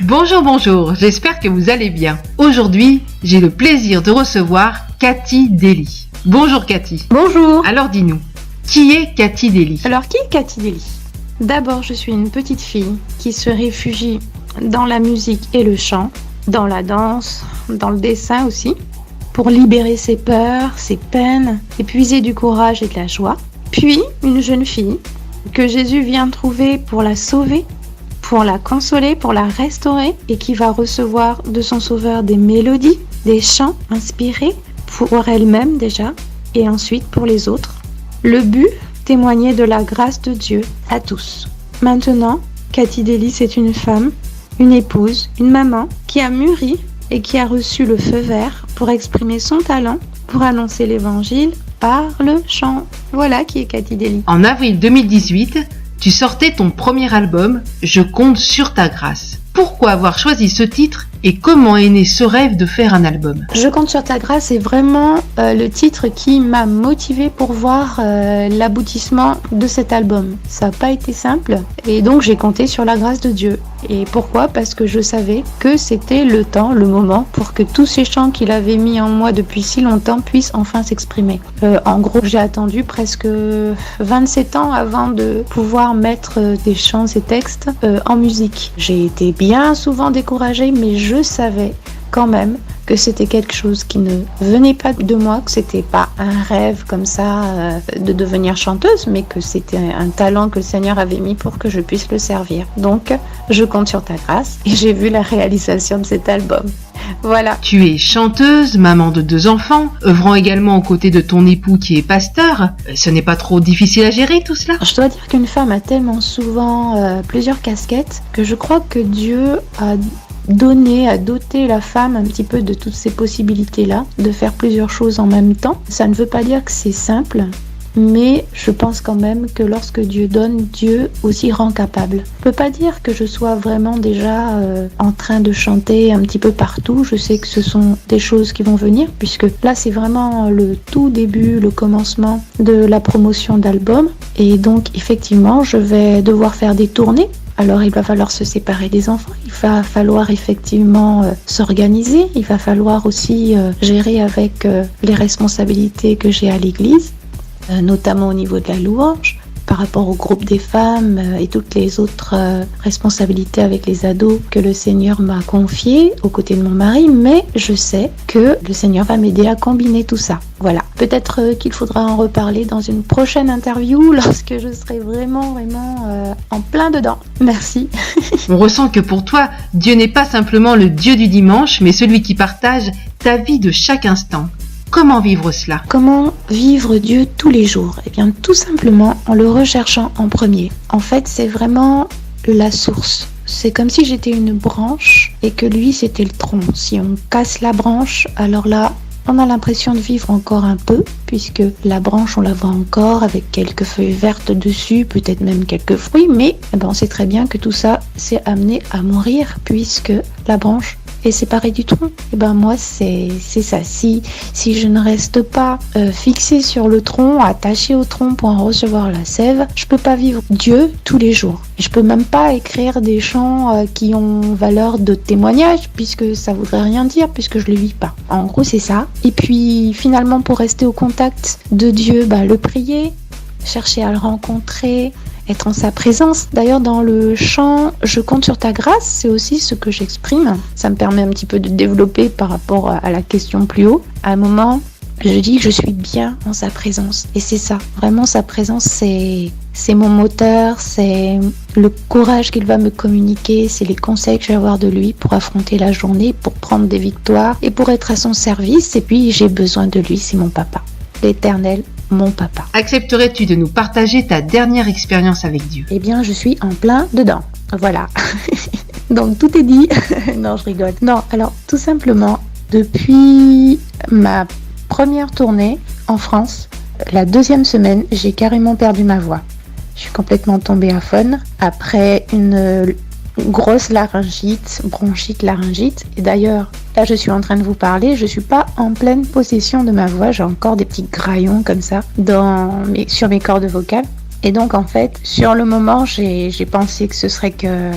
Bonjour, bonjour, j'espère que vous allez bien. Aujourd'hui, j'ai le plaisir de recevoir Cathy Daly. Bonjour Cathy. Bonjour. Alors dis-nous, qui est Cathy Daly ? Alors qui est Cathy Daly ? D'abord, je suis une petite fille qui se réfugie dans la musique et le chant, dans la danse, dans le dessin aussi, pour libérer ses peurs, ses peines, épuiser du courage et de la joie. Puis, une jeune fille que Jésus vient trouver pour la sauver, pour la consoler, pour la restaurer et qui va recevoir de son sauveur des mélodies, des chants inspirés pour elle-même déjà et ensuite pour les autres. Le but, témoigner de la grâce de Dieu à tous. Maintenant, Cathy Daly, c'est une femme, une épouse, une maman qui a mûri et qui a reçu le feu vert pour exprimer son talent, pour annoncer l'évangile par le chant. Voilà qui est Cathy Daly. En avril 2018, tu sortais ton premier album « Je compte sur ta grâce ». Pourquoi avoir choisi ce titre et comment est né ce rêve de faire un album ? Je compte sur ta grâce est vraiment le titre qui m'a motivée pour voir l'aboutissement de cet album. Ça n'a pas été simple et donc j'ai compté sur la grâce de Dieu. Et pourquoi ? Parce que je savais que c'était le temps, le moment pour que tous ces chants qu'il avait mis en moi depuis si longtemps puissent enfin s'exprimer. En gros, j'ai attendu presque 27 ans avant de pouvoir mettre des chants et textes en musique. J'ai été bien souvent découragée, mais je savais quand même que c'était quelque chose qui ne venait pas de moi, que c'était pas un rêve comme ça de devenir chanteuse, mais que c'était un talent que le Seigneur avait mis pour que je puisse le servir. Donc, je compte sur ta grâce et j'ai vu la réalisation de cet album. Voilà. Tu es chanteuse, maman de 2 enfants, œuvrant également aux côtés de ton époux qui est pasteur. Ce n'est pas trop difficile à gérer tout cela ? Je dois dire qu'une femme a tellement souvent plusieurs casquettes que je crois que Dieu a doté la femme un petit peu de toutes ces possibilités-là, de faire plusieurs choses en même temps. Ça ne veut pas dire que c'est simple, mais je pense quand même que lorsque Dieu donne, Dieu aussi rend capable. Je peux pas dire que je sois vraiment déjà en train de chanter un petit peu partout. Je sais que ce sont des choses qui vont venir, puisque là c'est vraiment le tout début, le commencement de la promotion d'album. Et donc effectivement, je vais devoir faire des tournées. Alors il va falloir se séparer des enfants, il va falloir effectivement s'organiser, il va falloir aussi gérer avec les responsabilités que j'ai à l'église, notamment au niveau de la louange, par rapport au groupe des femmes et toutes les autres responsabilités avec les ados que le Seigneur m'a confiées aux côtés de mon mari, mais je sais que le Seigneur va m'aider à combiner tout ça. Voilà. Peut-être qu'il faudra en reparler dans une prochaine interview lorsque je serai vraiment en plein dedans. Merci. On ressent que pour toi, Dieu n'est pas simplement le Dieu du dimanche, mais celui qui partage ta vie de chaque instant. Comment vivre cela ? Comment vivre Dieu tous les jours ? Eh bien, tout simplement en le recherchant en premier. En fait, c'est vraiment la source. C'est comme si j'étais une branche et que lui, c'était le tronc. Si on casse la branche, alors là, on a l'impression de vivre encore un peu, puisque la branche, on la voit encore avec quelques feuilles vertes dessus, peut-être même quelques fruits, mais on sait très bien que tout ça, c'est amené à mourir, puisque la branche est séparée du tronc. Et moi, c'est ça. Si je ne reste pas fixée sur le tronc, attachée au tronc pour en recevoir la sève, je peux pas vivre Dieu tous les jours. Et je peux même pas écrire des chants qui ont valeur de témoignage, puisque ça voudrait rien dire, puisque je le vis pas. En gros, c'est ça. Et puis, finalement, pour rester au contact de Dieu, le prier, chercher à le rencontrer, être en sa présence. D'ailleurs, dans le chant « Je compte sur ta grâce », c'est aussi ce que j'exprime. Ça me permet un petit peu de développer par rapport à la question plus haut. À un moment, je dis que je suis bien en sa présence. Et c'est ça. Vraiment, sa présence, c'est mon moteur, c'est le courage qu'il va me communiquer, c'est les conseils que je vais avoir de lui pour affronter la journée, pour prendre des victoires et pour être à son service. Et puis, j'ai besoin de lui, c'est mon papa. L'Éternel, mon papa. Accepterais-tu de nous partager ta dernière expérience avec Dieu ? Eh bien, je suis en plein dedans. Voilà. Donc, tout est dit. Non, je rigole. Non, alors, tout simplement, depuis ma première tournée en France, la 2e semaine, j'ai carrément perdu ma voix. Je suis complètement tombée aphone après une grosse bronchite. Et d'ailleurs, là, je suis en train de vous parler, je suis pas en pleine possession de ma voix, j'ai encore des petits graillons comme ça sur mes cordes vocales. Et donc, en fait, sur le moment, j'ai pensé que ce serait que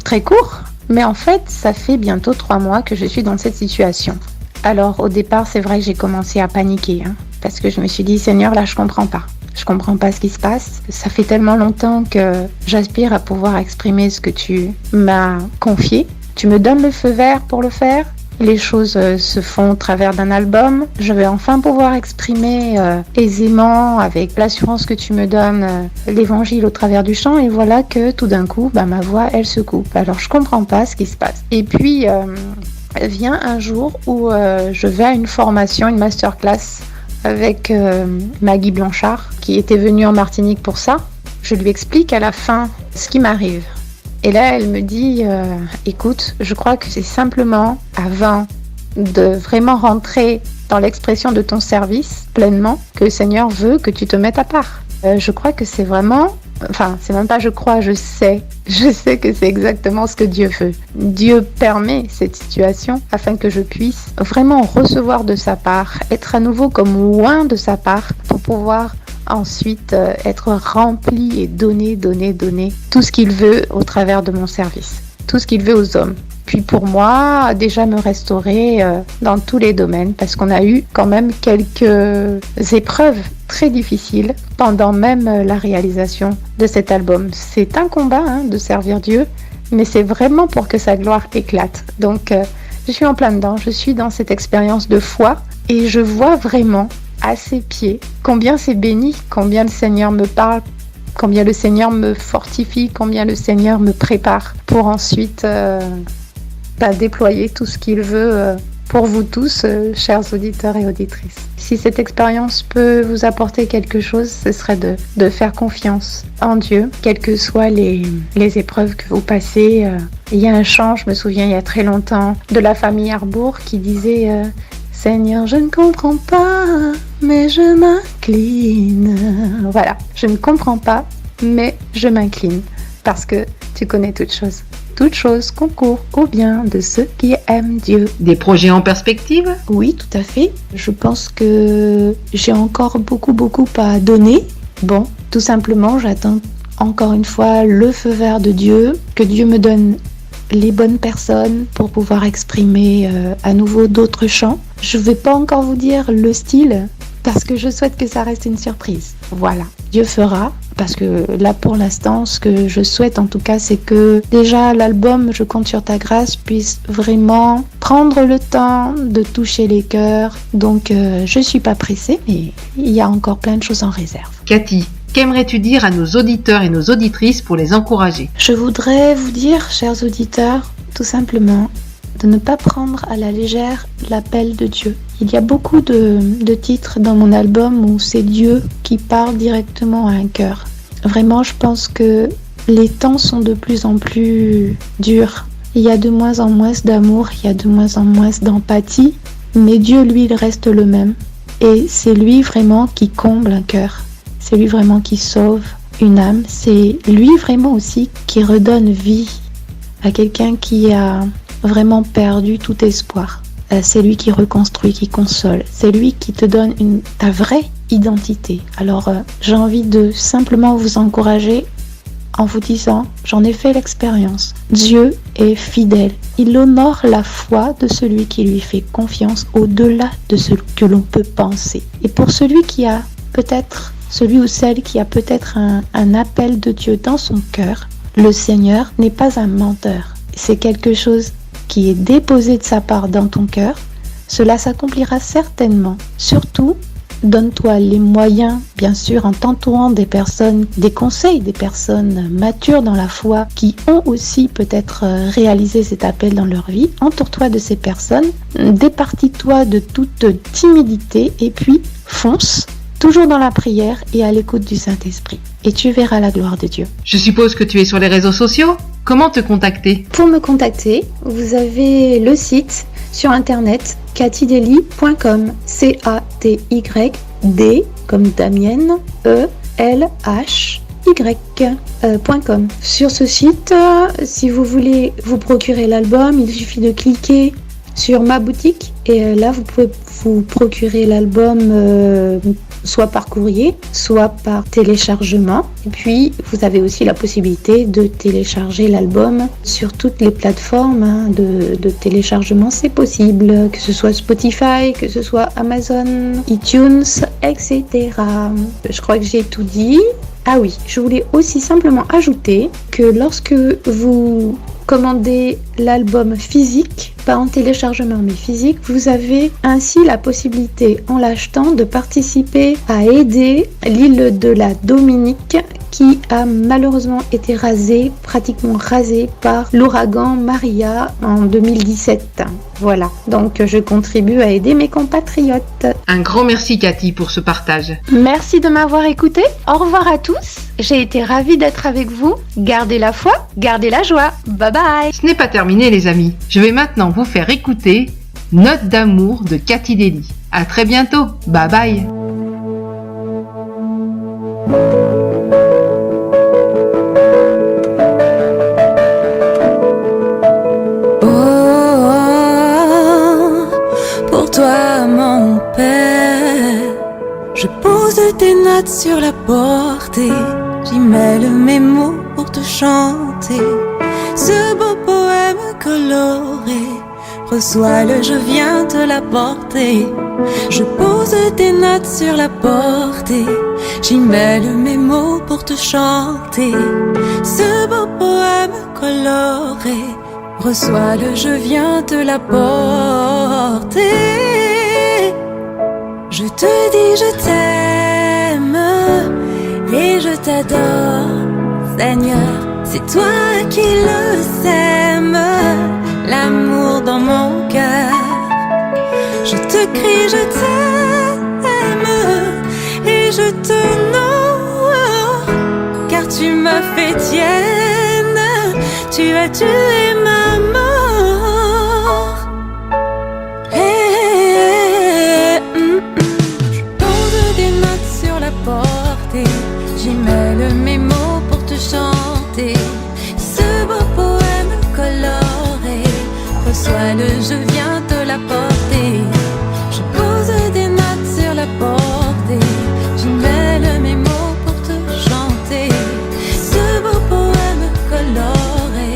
très court, Mais en fait, ça fait bientôt 3 mois que je suis dans cette situation. Alors au départ, c'est vrai que j'ai commencé à paniquer, parce que je me suis dit, Seigneur, là je comprends pas. Je comprends pas ce qui se passe. Ça fait tellement longtemps que j'aspire à pouvoir exprimer ce que tu m'as confié. Tu me donnes le feu vert pour le faire. Les choses se font au travers d'un album. Je vais enfin pouvoir exprimer aisément, avec l'assurance que tu me donnes, l'évangile au travers du chant. Et voilà que tout d'un coup, ma voix, elle se coupe. Alors je comprends pas ce qui se passe. Et puis vient un jour où je vais à une formation, une masterclass avec Maggie Blanchard, qui était venue en Martinique pour ça. Je lui explique à la fin ce qui m'arrive. Et là, elle me dit, écoute, je crois que c'est simplement avant de vraiment rentrer dans l'expression de ton service pleinement que le Seigneur veut que tu te mettes à part. Je crois que c'est vraiment, c'est même pas je crois, je sais que c'est exactement ce que Dieu veut. Dieu permet cette situation afin que je puisse vraiment recevoir de sa part, être à nouveau comme loin de sa part pour pouvoir ensuite être rempli et donner tout ce qu'il veut au travers de mon service, tout ce qu'il veut aux hommes. Puis pour moi, déjà me restaurer dans tous les domaines, parce qu'on a eu quand même quelques épreuves très difficiles pendant même la réalisation de cet album. C'est un combat de servir Dieu, mais c'est vraiment pour que sa gloire éclate. Donc je suis en plein dedans, je suis dans cette expérience de foi et je vois vraiment à ses pieds combien c'est béni, combien le Seigneur me parle, combien le Seigneur me fortifie, combien le Seigneur me prépare pour ensuite déployer tout ce qu'il veut pour vous tous, chers auditeurs et auditrices. Si cette expérience peut vous apporter quelque chose, ce serait de faire confiance en Dieu, quelles que soient les épreuves que vous passez. Il y a un chant, je me souviens il y a très longtemps, de la famille Harbour qui disait Seigneur, je ne comprends pas, mais je m'incline. Voilà, je ne comprends pas, mais je m'incline, parce que tu connais toutes choses. Toutes choses concourent au bien de ceux qui aiment Dieu. Des projets en perspective ? Oui, tout à fait. Je pense que j'ai encore beaucoup à donner. Bon, tout simplement, j'attends encore une fois le feu vert de Dieu, que Dieu me donne les bonnes personnes pour pouvoir exprimer à nouveau d'autres chants. Je ne vais pas encore vous dire le style parce que je souhaite que ça reste une surprise. Voilà, Dieu fera, parce que là pour l'instant, ce que je souhaite en tout cas, c'est que déjà l'album Je compte sur ta grâce puisse vraiment prendre le temps de toucher les cœurs. Donc je ne suis pas pressée, mais il y a encore plein de choses en réserve. Cathy, qu'aimerais-tu dire à nos auditeurs et nos auditrices pour les encourager ? Je voudrais vous dire, chers auditeurs, tout simplement, de ne pas prendre à la légère l'appel de Dieu. Il y a beaucoup de titres dans mon album où c'est Dieu qui parle directement à un cœur. Vraiment, je pense que les temps sont de plus en plus durs. Il y a de moins en moins d'amour, il y a de moins en moins d'empathie, mais Dieu, lui, il reste le même. Et c'est lui vraiment qui comble un cœur. C'est lui vraiment qui sauve une âme. C'est lui vraiment aussi qui redonne vie à quelqu'un qui a vraiment perdu tout espoir. C'est lui qui reconstruit, qui console. C'est lui qui te donne ta vraie identité. Alors, j'ai envie de simplement vous encourager en vous disant, j'en ai fait l'expérience. Dieu est fidèle. Il honore la foi de celui qui lui fait confiance au-delà de ce que l'on peut penser. Et pour celui ou celle qui a peut-être un appel de Dieu dans son cœur, le Seigneur n'est pas un menteur. C'est quelque chose qui est déposé de sa part dans ton cœur. Cela s'accomplira certainement. Surtout, donne-toi les moyens, bien sûr, en t'entourant des personnes, des conseils, des personnes matures dans la foi qui ont aussi peut-être réalisé cet appel dans leur vie. Entoure-toi de ces personnes, départis-toi de toute timidité et puis fonce. Toujours dans la prière et à l'écoute du Saint-Esprit. Et tu verras la gloire de Dieu. Je suppose que tu es sur les réseaux sociaux ? Comment te contacter ? Pour me contacter, vous avez le site sur internet kathydely.com. CATYD comme Damienne, ELHY.com. Sur ce site, si vous voulez vous procurer l'album, il suffit de cliquer sur ma boutique et là vous pouvez vous procurer l'album soit par courrier, soit par téléchargement. Et puis, vous avez aussi la possibilité de télécharger l'album sur toutes les plateformes de téléchargement, c'est possible, que ce soit Spotify, que ce soit Amazon, iTunes, etc. Je crois que j'ai tout dit. Ah oui, je voulais aussi simplement ajouter que lorsque vous commandez l'album physique, pas en téléchargement mais physique, vous avez ainsi la possibilité en l'achetant de participer à aider l'île de la Dominique qui a malheureusement été pratiquement rasée par l'ouragan Maria en 2017. Voilà, donc je contribue à aider mes compatriotes. Un grand merci Cathy pour ce partage. Merci de m'avoir écouté. Au revoir à tous. J'ai été ravie d'être avec vous. Gardez la foi, gardez la joie. Bye bye. Ce n'est pas terminé les amis. Je vais maintenant vous faire écouter Note d'amour de Cathy Daly. À très bientôt. Bye bye. Je pose tes notes sur la portée, j'y mêle mes mots pour te chanter. Ce beau poème coloré, reçois-le, je viens te l'apporter. Je pose tes notes sur la portée, j'y mêle mes mots pour te chanter. Ce beau poème coloré, reçois-le, je viens te l'apporter. Je te dis je t'aime et je t'adore, Seigneur, c'est toi qui le sème, l'amour dans mon cœur. Je te crie je t'aime et je t'honore, car tu m'as fait tienne, tu as tué ma mort. J'y mêle mes mots pour te chanter. Ce beau poème coloré, reçois-le, je viens te l'apporter. Je pose des notes sur la portée, j'y mêle mes mots pour te chanter. Ce beau poème coloré,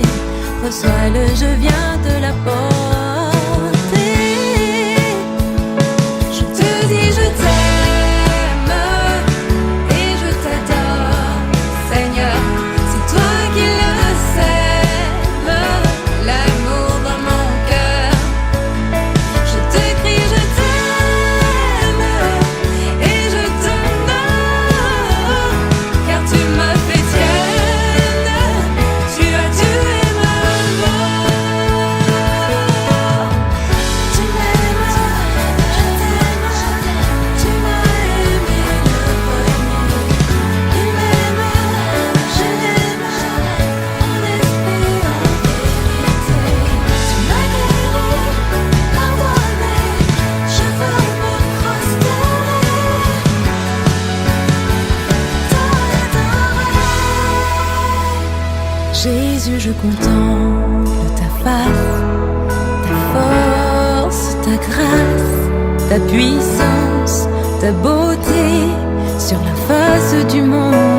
reçois-le, je viens te l'apporter. Je te dis je t'aime. Jésus, je contemple ta face, ta force, ta grâce, ta puissance, ta beauté sur la face du monde.